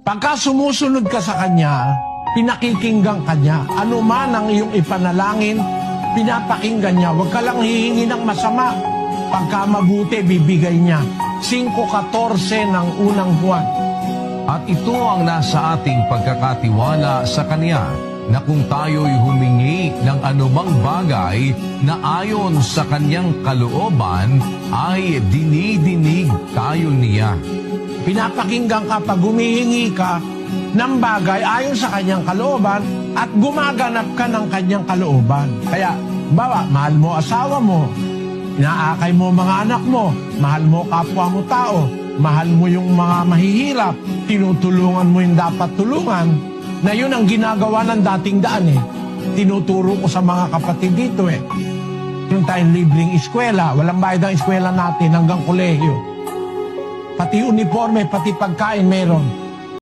Pagka sumusunod ka sa Kanya, pinakikinggan ka niya. Ano man ang iyong ipanalangin, pinapakinggan niya. Huwag ka lang hihingi ng masama. Pagka mabuti, bibigay niya. 5:14 ng unang Juan. At ito ang nasa ating pagkakatiwala sa Kanya, na kung tayo'y humingi ng anumang bagay na ayon sa Kanyang kalooban, ay dinidinig tayo niya. Pinapakinggan ka pag humihingi ka ng bagay ayon sa Kanyang kalooban at gumaganap ka ng Kanyang kalooban. Kaya, bawa, mahal mo asawa mo, inaakay mo mga anak mo, mahal mo kapwa mo tao, mahal mo yung mga mahihirap, tinutulungan mo yung dapat tulungan, na yun ang ginagawa ng dating daan eh. Tinuturo ko sa mga kapatid dito eh. Yung tayong libreng eskwela, walang bayad ang eskwela natin hanggang kolehiyo. Pati uniforme, pati pagkain meron.